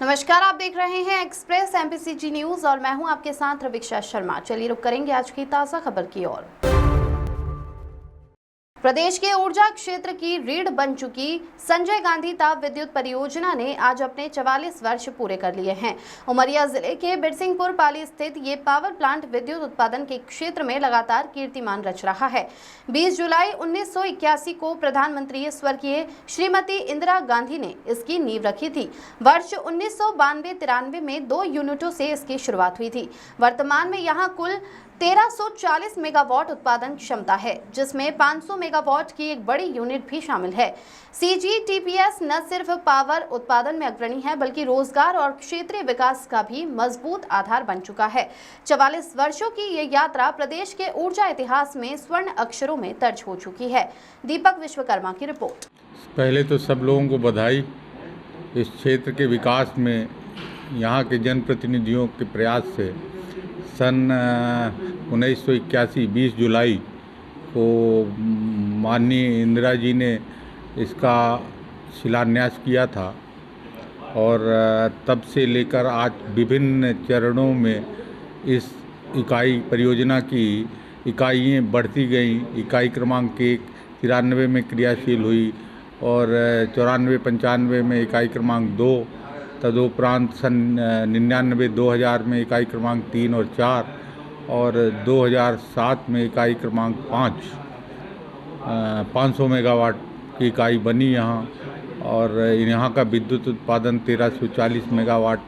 नमस्कार, आप देख रहे हैं एक्सप्रेस एमपीसीजी न्यूज और मैं हूं आपके साथ रवीक्षा शर्मा। चलिए रुक करेंगे आज की ताजा खबर की ओर। प्रदेश के ऊर्जा क्षेत्र की रीढ़ बन चुकी संजय गांधी ताप विद्युत परियोजना ने आज अपने 44 वर्ष पूरे कर लिए हैं। उमरिया जिले के बिरसिंहपुर पाली स्थित ये पावर प्लांट विद्युत उत्पादन के क्षेत्र में लगातार कीर्तिमान रच रहा है। 20 जुलाई 1981 को प्रधानमंत्री स्वर्गीय श्रीमती इंदिरा गांधी ने इसकी नींव रखी थी। वर्ष 1992-93 में 2 यूनिटों से इसकी शुरुआत हुई थी। वर्तमान में यहाँ कुल 1340 मेगावाट उत्पादन क्षमता है, जिसमें 500 मेगावाट की एक बड़ी यूनिट भी शामिल है। CGTPS न सिर्फ पावर उत्पादन में अग्रणी है, बल्कि रोजगार और क्षेत्रीय विकास का भी मजबूत आधार बन चुका है। 44 वर्षों की ये यात्रा प्रदेश के ऊर्जा इतिहास में स्वर्ण अक्षरों में दर्ज हो चुकी है। दीपक विश्वकर्मा की रिपोर्ट। पहले तो सब लोगों को बधाई। इस क्षेत्र के विकास में यहाँ के जनप्रतिनिधियों के प्रयास से सन 1981 20 जुलाई को माननीय इंदिरा जी ने इसका शिलान्यास किया था और तब से लेकर आज विभिन्न चरणों में इस इकाई परियोजना की इकाइयाँ बढ़ती गईं। इकाई क्रमांक 1 93 में क्रियाशील हुई और 94-95 में इकाई क्रमांक 2, तदुपरांत सन 99-2000 में इकाई क्रमांक 3 और 4 और 2007 में इकाई क्रमांक 5 500 मेगावाट की इकाई बनी यहाँ और यहाँ का विद्युत उत्पादन 1340 मेगावाट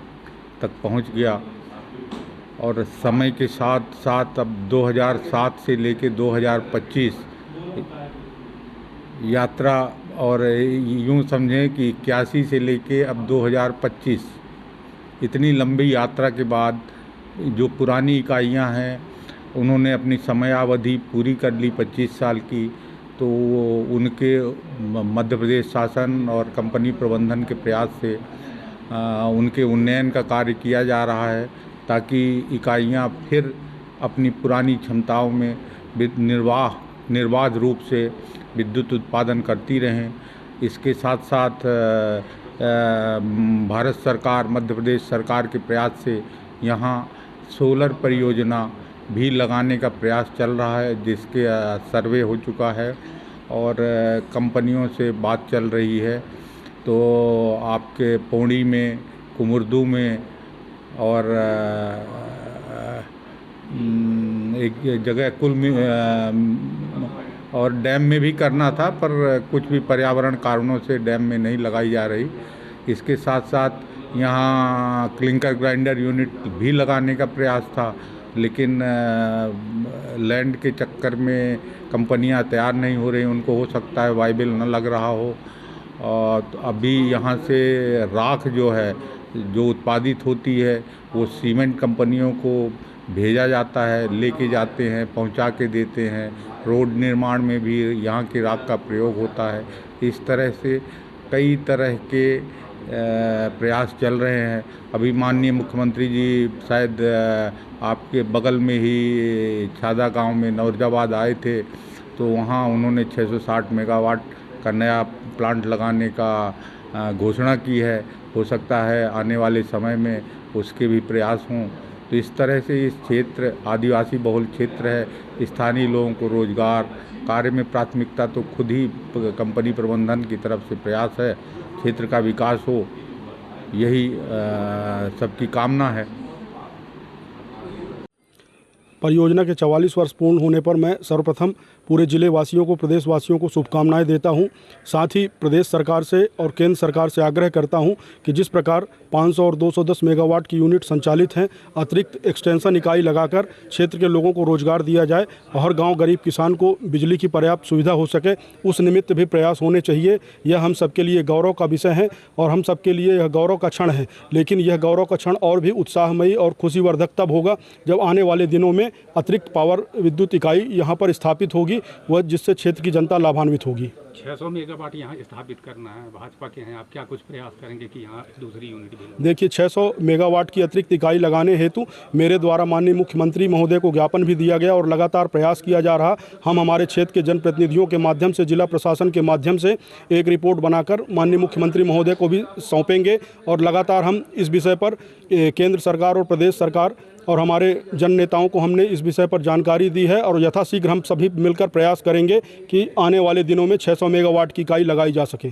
तक पहुँच गया। और समय के साथ साथ अब 2007 से लेकर 2025 यात्रा और यूँ समझें कि 81 से लेके अब 2025 इतनी लंबी यात्रा के बाद जो पुरानी इकाइयां हैं उन्होंने अपनी समयावधि पूरी कर ली 25 साल की। तो उनके मध्य प्रदेश शासन और कंपनी प्रबंधन के प्रयास से उनके उन्नयन का कार्य किया जा रहा है ताकि इकाइयां फिर अपनी पुरानी क्षमताओं में निर्बाध रूप से विद्युत उत्पादन करती रहें। इसके साथ साथ भारत सरकार, मध्य प्रदेश सरकार के प्रयास से यहाँ सोलर परियोजना भी लगाने का प्रयास चल रहा है, जिसके सर्वे हो चुका है और कंपनियों से बात चल रही है। तो आपके पौड़ी में, कुमुर्दू में और एक जगह कुल में और डैम में भी करना था, पर कुछ भी पर्यावरण कारणों से डैम में नहीं लगाई जा रही। इसके साथ साथ यहाँ क्लिंकर ग्राइंडर यूनिट भी लगाने का प्रयास था, लेकिन लैंड के चक्कर में कंपनियाँ तैयार नहीं हो रही, उनको हो सकता है वाइबल न लग रहा हो। और अभी यहाँ से राख जो है, जो उत्पादित होती है, वो सीमेंट कंपनियों को भेजा जाता है, लेके जाते हैं, पहुंचा के देते हैं। रोड निर्माण में भी यहाँ की राख का प्रयोग होता है। इस तरह से कई तरह के प्रयास चल रहे हैं। अभी माननीय मुख्यमंत्री जी शायद आपके बगल में ही छादा गांव में नौरजाबाद आए थे, तो वहाँ उन्होंने 660 मेगावाट का नया प्लांट लगाने का घोषणा की है। हो सकता है आने वाले समय में उसके भी प्रयास हों। तो इस तरह से इस क्षेत्र आदिवासी बहुल क्षेत्र है। स्थानीय लोगों को रोजगार कार्य में प्राथमिकता तो खुद ही कंपनी प्रबंधन की तरफ से प्रयास है, क्षेत्र का विकास हो, यही सबकी कामना है। परियोजना के 44 वर्ष पूर्ण होने पर मैं सर्वप्रथम पूरे जिले वासियों को, प्रदेश वासियों को शुभकामनाएं देता हूं। साथ ही प्रदेश सरकार से और केंद्र सरकार से आग्रह करता हूं कि जिस प्रकार 500 और 210 मेगावाट की यूनिट संचालित हैं, अतिरिक्त एक्सटेंशन इकाई लगाकर क्षेत्र के लोगों को रोजगार दिया जाए और हर गाँव गरीब किसान को बिजली की पर्याप्त सुविधा हो सके, उस निमित्त भी प्रयास होने चाहिए। यह हम सबके लिए गौरव का विषय है और हम सबके लिए यह गौरव का क्षण है। लेकिन यह गौरव का क्षण और भी उत्साहमयी और खुशीवर्धक तब होगा जब आने वाले दिनों में में अतिरिक्त पावर विद्युत इकाई यहाँ पर स्थापित होगी, वह जिससे क्षेत्र की जनता लाभान्वित होगी। 600 मेगावाट यहाँ स्थापित करना है, भाजपा के हैं, आप क्या कुछ प्रयास करेंगे कि यहाँ दूसरी यूनिट भी? देखिए, 600 मेगावाट की अतिरिक्त इकाई लगाने हेतु मेरे द्वारा माननीय मुख्यमंत्री महोदय को ज्ञापन भी दिया गया और लगातार प्रयास किया जा रहा। हम हमारे क्षेत्र के जनप्रतिनिधियों के माध्यम से, जिला प्रशासन के माध्यम से एक रिपोर्ट बनाकर माननीय मुख्यमंत्री महोदय को भी सौंपेंगे और लगातार हम इस विषय पर केंद्र सरकार और प्रदेश सरकार और हमारे जन नेताओं को हमने इस विषय पर जानकारी दी है और यथाशीघ्र हम सभी मिलकर प्रयास करेंगे कि आने वाले दिनों में 600 मेगावाट की इकाई लगाई जा सके।